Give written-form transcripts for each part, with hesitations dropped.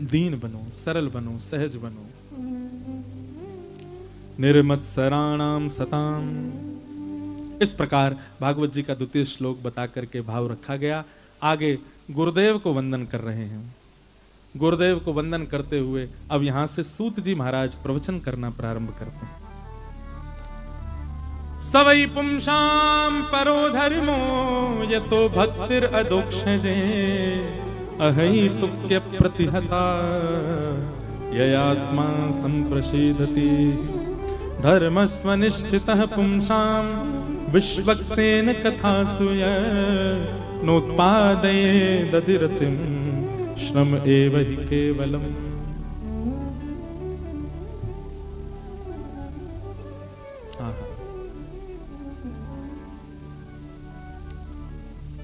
दीन बनो, सरल बनो, सहज बनो। निर्मत्सराणाम सताम। इस प्रकार भागवत जी का द्वितीय श्लोक बता करके भाव रखा गया। आगे गुरुदेव को वंदन कर रहे हैं। गुरुदेव को वंदन करते हुए अब यहां से सूत जी महाराज प्रवचन करना प्रारंभ करते हैं। सवै पुंसाम परो धर्मो यतो भक्तिर अदोक्षजे अहैतुक्य प्रतिहता ययात्मा संप्रसीदति धर्मस्वनिष्ठितः पुंसाम विश्वक्सेन कथासु नोत्पादयेदधिरतिं श्रम एव हि केवलम्।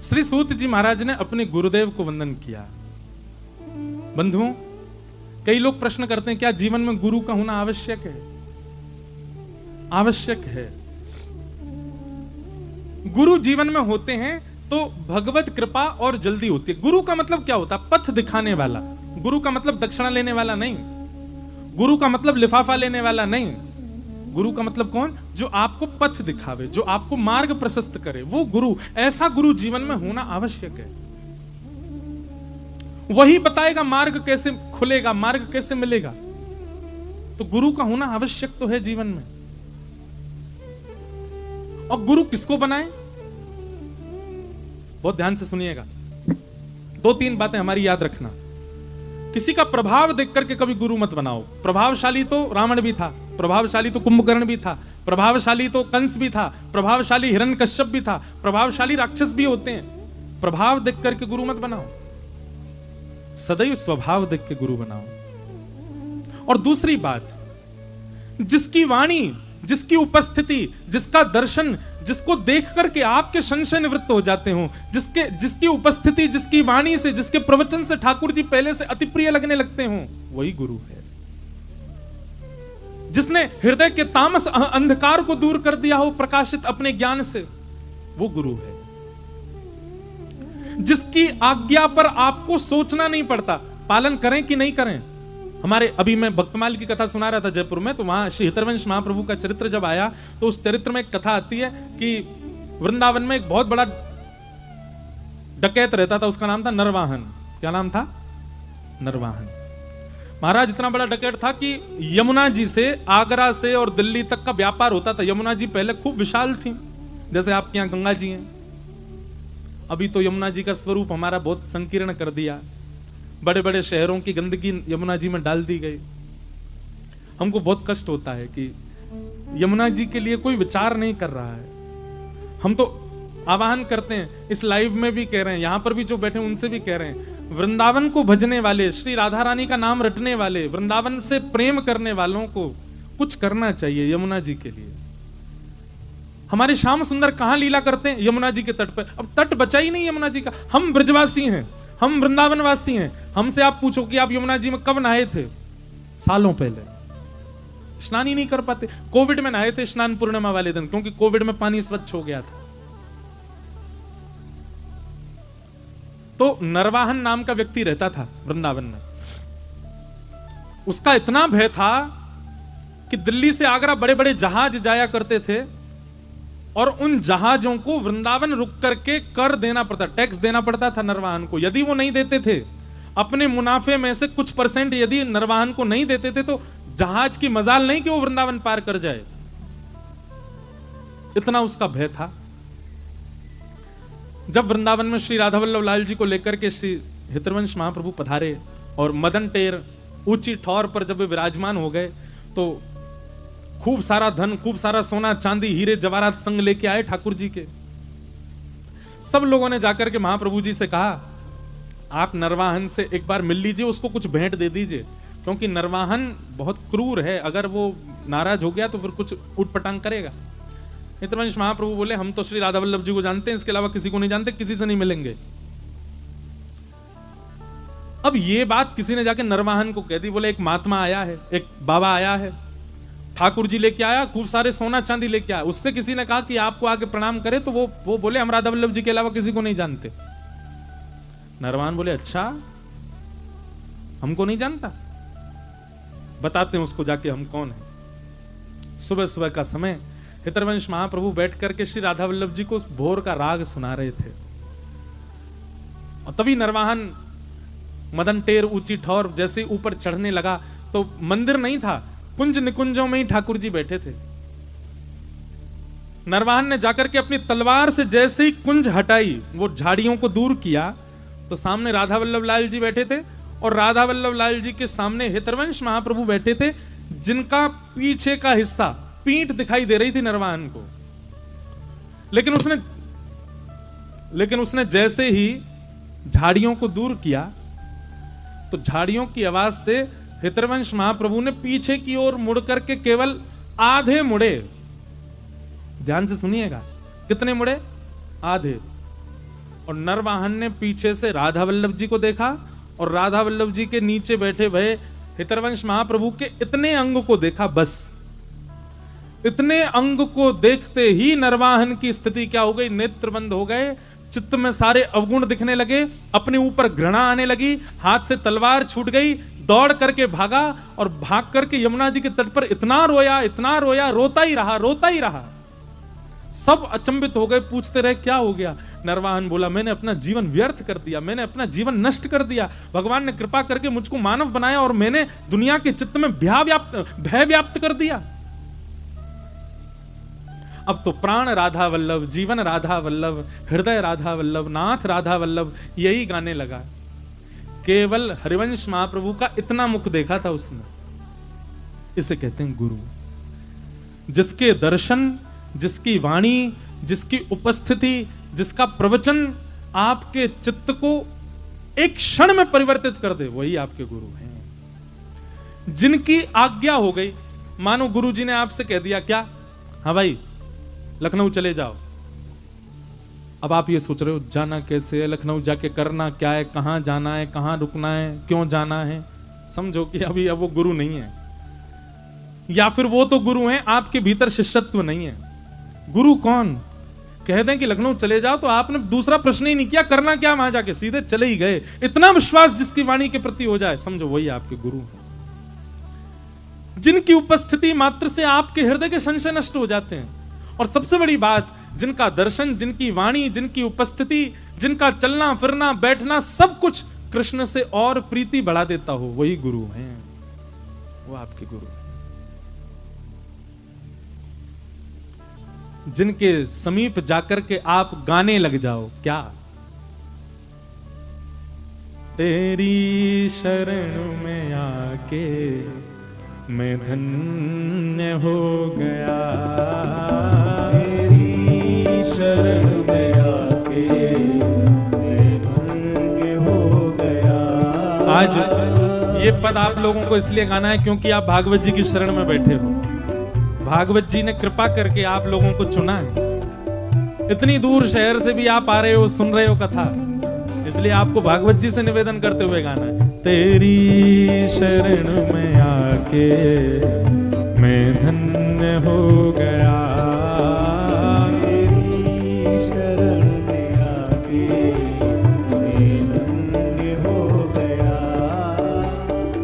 श्री सूत जी महाराज ने अपने गुरुदेव को वंदन किया। बंधुओं, कई लोग प्रश्न करते हैं क्या जीवन में गुरु का होना आवश्यक है? आवश्यक है। गुरु जीवन में होते हैं तो भगवत कृपा और जल्दी होती है। गुरु का मतलब क्या होता है? पथ दिखाने वाला। गुरु का मतलब दक्षिणा लेने वाला नहीं। गुरु का मतलब लिफाफा लेने वाला नहीं। गुरु का मतलब कौन? जो आपको पथ दिखावे, जो आपको मार्ग प्रशस्त करे, वो गुरु। ऐसा गुरु जीवन में होना आवश्यक है। वही बताएगा मार्ग कैसे खुलेगा, मार्ग कैसे मिलेगा। तो गुरु का होना आवश्यक तो है जीवन में। और गुरु किसको बनाए? बहुत ध्यान से सुनिएगा, 2-3 बातें हमारी याद रखना। किसी का प्रभाव देख करके कभी गुरु मत बनाओ। प्रभावशाली तो रावण भी था, प्रभावशाली तो कुंभकर्ण भी था, प्रभावशाली तो कंस भी था, प्रभावशाली हिरण्यकश्यप भी था, प्रभावशाली राक्षस भी होते हैं। प्रभाव देख करके गुरु मत बनाओ, सदैव स्वभाव देख के गुरु बनाओ। और दूसरी बात, जिसकी वाणी, जिसकी उपस्थिति, जिसका दर्शन, जिसको देख करके आपके संशय निवृत्त हो जाते हो, जिसकी उपस्थिति, जिसकी वाणी से, जिसके प्रवचन से ठाकुर जी पहले से अति प्रिय लगने लगते हो, वही गुरु है। जिसने हृदय के तामस अंधकार को दूर कर दिया हो प्रकाशित अपने ज्ञान से, वो गुरु है। जिसकी आज्ञा पर आपको सोचना नहीं पड़ता, पालन करें कि नहीं करें। हमारे अभी मैं भक्तमाल की कथा सुना रहा था जयपुर में, तो वहां श्री हितरवंश महाप्रभु का चरित्र जब आया तो उस चरित्र में एक कथा आती है कि वृंदावन में एक बहुत बड़ा डकैत रहता था, उसका नाम था नरवाहन। क्या नाम था? नरवाहन। महाराज इतना बड़ा डकैत था कि यमुना जी से, आगरा से और दिल्ली तक का व्यापार होता था। यमुना जी पहले खूब विशाल थी, जैसे आपके यहां गंगा जी हैं। अभी तो यमुना जी का स्वरूप हमारा बहुत संकीर्ण कर दिया। बड़े बड़े शहरों की गंदगी यमुना जी में डाल दी गई। हमको बहुत कष्ट होता है कि यमुना जी के लिए कोई विचार नहीं कर रहा है। हम तो आह्वान करते हैं, इस लाइव में भी कह रहे हैं, यहां पर भी जो बैठे उनसे भी कह रहे हैं, वृंदावन को भजने वाले, श्री राधा रानी का नाम रटने वाले, वृंदावन से प्रेम करने वालों को कुछ करना चाहिए यमुना जी के लिए। हमारे श्याम सुंदर कहां लीला करते हैं? यमुना जी के तट पर। अब तट बचा ही नहीं यमुना जी का। हम ब्रजवासी हैं, हम वृंदावन वासी हैं। हमसे आप पूछो कि आप यमुना जी में कब नहाए थे? सालों पहले। स्नान ही नहीं कर पाते। कोविड में नहाए थे स्नान पूर्णिमा वाले दिन, क्योंकि कोविड में पानी स्वच्छ हो गया था। तो नरवाहन नाम का व्यक्ति रहता था वृंदावन में। उसका इतना भय था कि दिल्ली से आगरा बड़े बड़े जहाज जाया करते थे और उन जहाजों को वृंदावन रुक करके कर देना पड़ता, टैक्स देना पड़ता था नरवाहन को। यदि वो नहीं देते थे, अपने मुनाफे में से कुछ % यदि नरवाहन को नहीं देते थे, तो जहाज की मजाल नहीं कि वो वृंदावन पार कर जाए। इतना उसका भय था। जब वृंदावन में श्री राधा वल्लभ लाल जी को लेकर के श्री हितरवंश महाप्रभु पधारे और मदन टेर ऊंची ठौर पर जब वे विराजमान हो गए, तो खूब सारा धन, खूब सारा सोना चांदी हीरे जवाहरात संग लेके आए ठाकुर जी के। सब लोगों ने जाकर के महाप्रभु जी से कहा, आप नरवाहन से एक बार मिल लीजिए, उसको कुछ भेंट दे दीजिए, क्योंकि नरवाहन बहुत क्रूर है, अगर वो नाराज हो गया तो फिर कुछ उठपटांग करेगा। हितरवंश महाप्रभु बोले, हम तो श्री राधा वल्लभ जी को जानते हैं, इसके अलावा किसी को नहीं जानते, किसी से नहीं मिलेंगे। अब ये बात किसी ने जाके नरवाहन को कह दी। बोले एक महात्मा आया है, एक बाबा आया है, ठाकुर जी लेके आया, खूब सारे सोना चांदी लेके आया। उससे किसी ने कहा कि आपको आके प्रणाम करे, तो वो बोले हम राधा वल्लभ जी के अलावा किसी को नहीं जानते। नरवाहन बोले अच्छा। हमको नहीं जानता, बताते हैं उसको जाके हम कौन है। सुबह सुबह का समय हितरवंश महाप्रभु बैठ करके श्री राधा वल्लभ जी को भोर का राग सुना रहे थे, और तभी नरवाहन मदन टेर ऊंची ठौर जैसे ऊपर चढ़ने लगा तो मंदिर नहीं था, कुंज निकुंजों में ही ठाकुर जी बैठे थे। नरवाहन ने जाकर के अपनी तलवार से जैसे ही कुंज हटाई, वो झाड़ियों को दूर किया, तो सामने राधा वल्लभ लाल जी बैठे थे, और राधा वल्लभ लाल जी के सामने हितरवंश महाप्रभु बैठे थे, जिनका पीछे का हिस्सा पीठ दिखाई दे रही थी नरवाहन को। लेकिन उसने जैसे ही झाड़ियों को दूर किया तो झाड़ियों की आवाज से हितरवंश महाप्रभु ने पीछे की ओर मुड़ करके केवल आधे मुड़े। ध्यान से सुनिएगा, कितने मुड़े? आधे। और नरवाहन ने पीछे से राधा वल्लभ जी को देखा, और राधा वल्लभ जी के नीचे बैठे भय हितरवंश महाप्रभु के इतने अंग को देखा। बस इतने अंग को देखते ही नरवाहन की स्थिति क्या हो गई? नेत्र बंद हो गए, चित्त में सारे अवगुण दिखने लगे, अपने ऊपर घृणा आने लगी, हाथ से तलवार छूट गई, दौड़ करके भागा, और भाग करके यमुना जी के तट पर इतना रोया, रोता ही रहा। सब अचंभित हो गए, पूछते रहे क्या हो गया? नरवाहन बोला, मैंने अपना जीवन व्यर्थ कर दिया, मैंने अपना जीवन नष्ट कर दिया। भगवान ने कृपा करके मुझको मानव बनाया और मैंने दुनिया के चित्त में भय व्याप्त कर दिया। अब तो प्राण राधा वल्लभ, जीवन राधा वल्लभ, हृदय राधा वल्लभ, नाथ राधा वल्लभ, यही गाने लगा। केवल हरिवंश महाप्रभु का इतना मुख देखा था उसने। इसे कहते हैं गुरु, जिसके दर्शन, जिसकी वाणी, जिसकी उपस्थिति, जिसका प्रवचन आपके चित्त को एक क्षण में परिवर्तित कर दे, वही आपके गुरु हैं। जिनकी आज्ञा हो गई, मानो गुरु जी ने आपसे कह दिया क्या, हाँ भाई लखनऊ चले जाओ। अब आप ये सोच रहे हो जाना कैसे है, लखनऊ जाके करना क्या है, कहां जाना है, कहां रुकना है, क्यों जाना है। समझो कि अभी अब वो गुरु नहीं है, या फिर वो तो गुरु हैं, आपके भीतर शिष्यत्व नहीं है। गुरु कौन? कह दें कि लखनऊ चले जाओ तो आपने दूसरा प्रश्न ही नहीं किया, करना क्या वहां जाके, सीधे चले ही गए। इतना विश्वास जिसकी वाणी के प्रति हो जाए, समझो वही आपके गुरु हैं। जिनकी उपस्थिति मात्र से आपके हृदय के संशय नष्ट हो जाते हैं, और सबसे बड़ी बात, जिनका दर्शन, जिनकी वाणी, जिनकी उपस्थिति, जिनका चलना फिरना बैठना सब कुछ कृष्ण से और प्रीति बढ़ा देता हो, वही गुरु हैं, वो आपके गुरु हैं। जिनके समीप जाकर के आप गाने लग जाओ, क्या तेरी शरण में आके मैं धन्य हो गया, तेरी शरण में आके मैं धन्य हो गया। आज ये पद आप लोगों को इसलिए गाना है क्योंकि आप भागवत जी की शरण में बैठे हो। भागवत जी ने कृपा करके आप लोगों को चुना है। इतनी दूर शहर से भी आप आ रहे हो, सुन रहे हो कथा, इसलिए आपको भागवत जी से निवेदन करते हुए गाना है, तेरी शरण में आके मैं धन्य हो गया, तेरी शरण में आके मैं धन्य हो गया।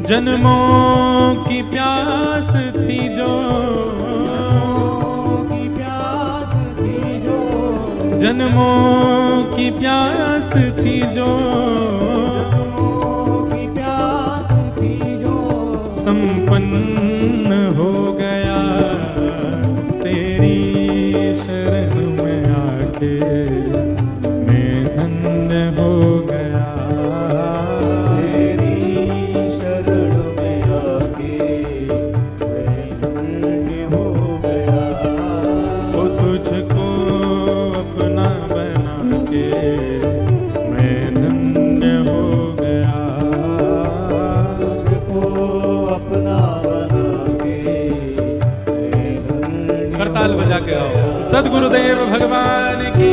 जन्मों की प्यास थी जो, जन्मों की प्यास थी जो, संपन्न हो गया, तेरी शरण में आके मैं धन्य हो गया, तेरी शरण में आके मैं धन्य हो गया। वो तुझको अपना बना के मैं धन्य हो गया, तुझको अपना बना के मैं धन्य। करताल बजा के आओ। सद्गुरुदेव भगवान की।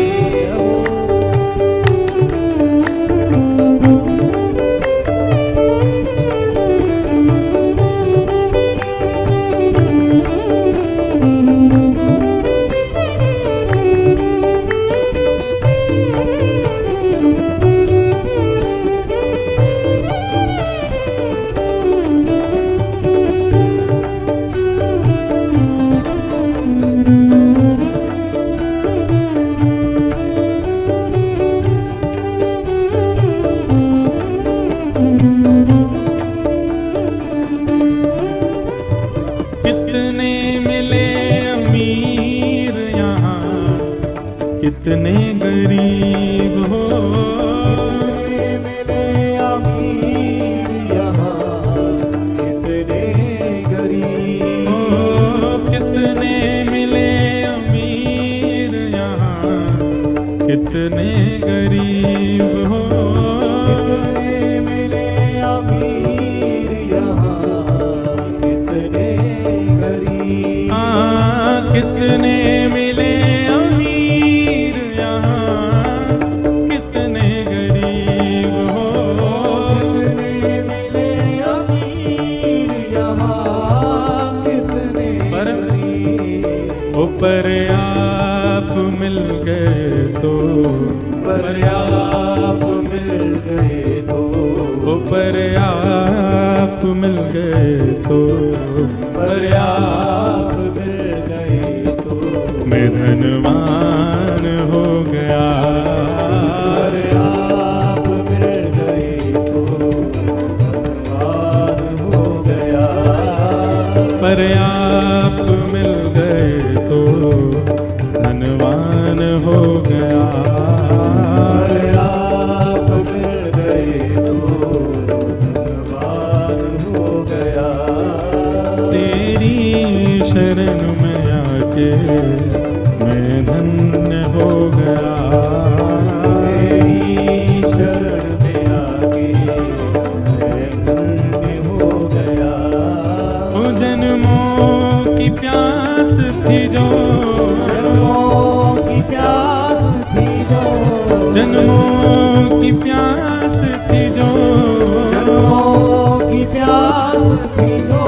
कितने मिले अमीर यहाँ, कितने गरीब हो। मिले अमीर यहाँ, कितने गरीब हो। कितने मिले अमीर यहाँ, कितने गरीब हो। कितने मिले अमीर यहाँ, कितने गरीब। हाँ, कितने मिले अमीर यहाँ, कितने गरीब हो। कितने मिले अमीर यहाँ, कितने गरीब। ओ पर आप मिल गए तो, पर आप मिल गए तो, ओ पर आप मिल गए तो, पर आप मिल गए तो, मैं धनवान हो गया। पर आप मिल गए तो, धनवान हो गया। पर आप मिल गए तो, धनवान हो गया। पर आप मिल गए तो, धनवान हो गया। तेरी शरण में आके मैं धन्य हो गया। तेरी शरण में आके मैं धन्य हो गया। ओ जन्मों की प्यास थी जो, जन्मों की प्यास थी जो, जन्मों की प्यास थी जो, जन्मों की प्यास थी जो,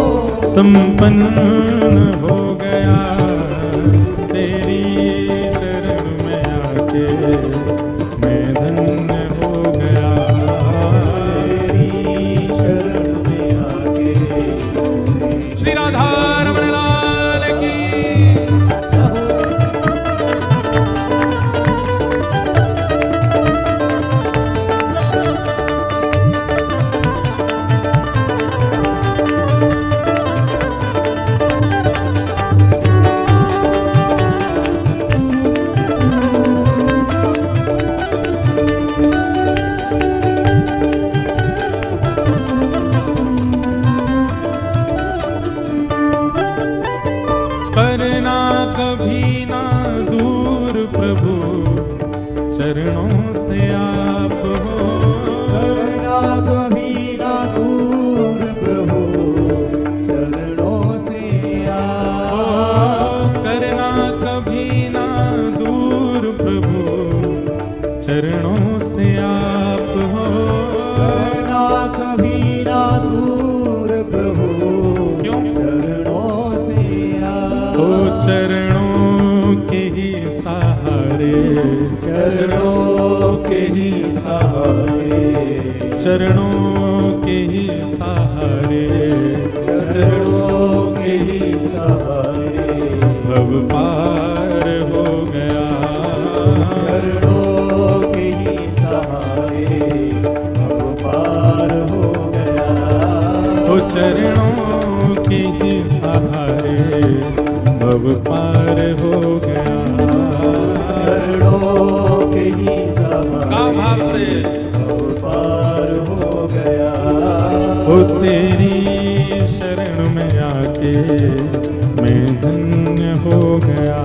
संपन्न हो गया। तेरी शरण में आके मैं धन्य हो गया। तेरी शरण में आके। श्री राधा रमण लाल की। करना कभी ना दूर प्रभु, चरणों से आप हो। करना कभी ना दूर प्रभु, चरणों से आप। करना कभी ना दूर प्रभु, चरणों से आप हो। करना कभी ना दूर प्रभु, क्यों? चरणों से आप। ओ चरणों के ही सहारे, चरणों के ही सहारे, चरणों के ही सहारे, चरणों के ही सहारे, भव पार हो गया। चरणों के ही सहारे, भव पार हो गया। ओ चरणों के ही सहारे, भव पार हो गया। चरणों के ही सहारे, का भाव से भव पार हो गया। ओ तेरी शरण में आके मैं धन्य हो गया।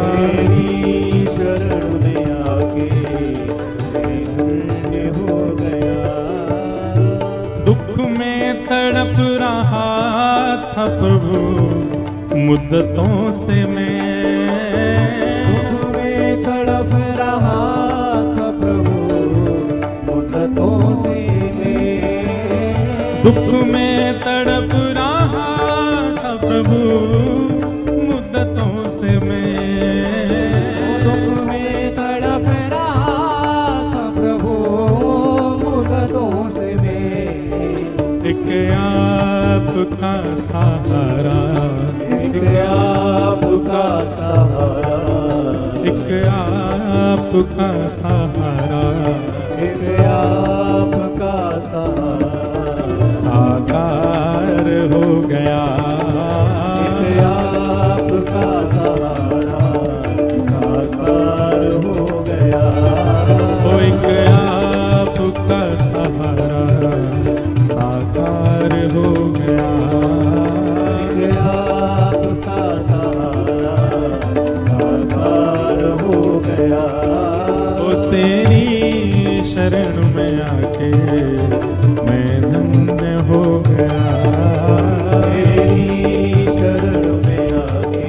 तेरी शरण में आके मैं धन्य हो गया। दुख में तड़प रहा था प्रभु मुद्दतों से मैं। दुख में तड़प रहा था प्रभु मुद्दतों से मैं। दुख में तड़प रहा था प्रभु मुद्दतों से मैं। दुख में तड़प रहा था प्रभु मुद्दतों से मैं। एक आपका सहारा, एक आपका सहारा, एक आपका सहारा, एक आपका आपका सहारा साकार हो गया। एक आपका सहारा साकार हो गया। ओ एक आपका सहारा साकार हो गया। एक आपका सहारा साकार हो गया। ओ तेरी शरण में आके मैं धन्य हो गया। तेरी शरण में आके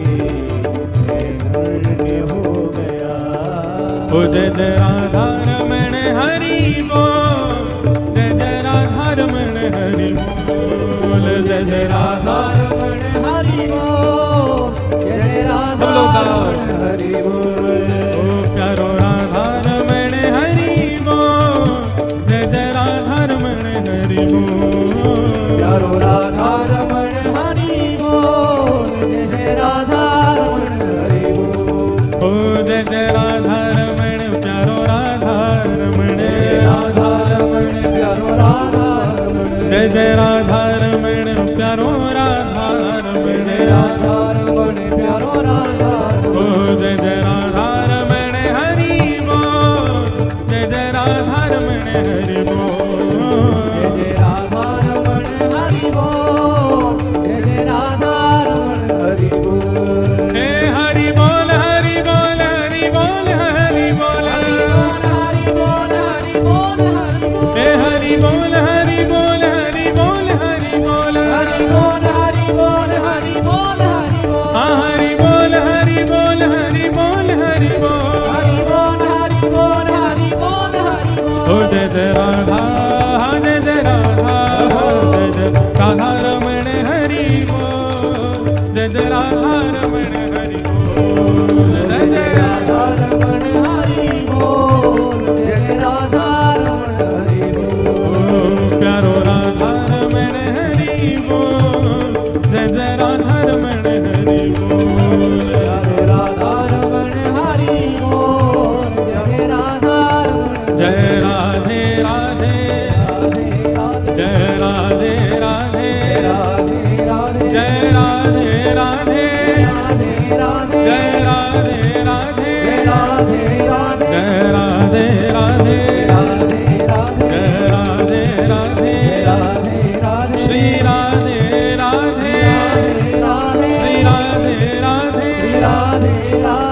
मैं धन्य हो गया। ओ जय जय राधा रमण हरि बोल, जय जय राधा रमण हरि बोल, जय जय राधा रमण हरि बोल, जय राधा रमण हरि बोल। ओ प्यारो राधा रमण हरि बोल, जय जय राधा रमण हरि बोल। प्यारो राधा रमण हरि बोल, जय राधा रमण हरि बोल। ओ जय जय राधा रमण प्यारो राधा रमण, राधा रमण प्यारो राधा रमण, जय जय राधा रमण प्यारो राधा रमण, राधा रमण प्यारो राधा रमण। ओ जय जय राधा रमण हरि बोल, जय जय राधा रमण हरि बोल। जय राधा रमण हरि बोल, जय राधा रमण हरि बोल। हे हरि बोल हरि बोल हरि बोल हरि बोल, हरि बोल हरि बोल हरि बोल। हे हरि बोल हरि बोल हरि बोल हरि बोल, हरि बोल हरि बोल हरि बोल हरि बोल। हाँ हरि बोल हरि बोल हरि बोल हरि बोल। हरि बोल हरि बोल हरि बोल हरि बोल। ओ जय जय राधा, हाँ जय जय राधा, जय जय राधा रमण हरि बोल, जय जय राधा रमण हरि बोल, जय जय राधा रमण हरि बोल, जय राधा रमण हरि बोल। प्यारो राधा रमण हरि बोल, जय जय राधा रमण हरि बोल। राधा रमण हरि बोल, जय राधा रमण। जय राधे राधे, जय राधे राधे, जय राधे राधे, जय राधे राधे, जय राधे राधे, जय राधे राधे, श्री राधे राधे, श्री राधे राधे, राधे राधे।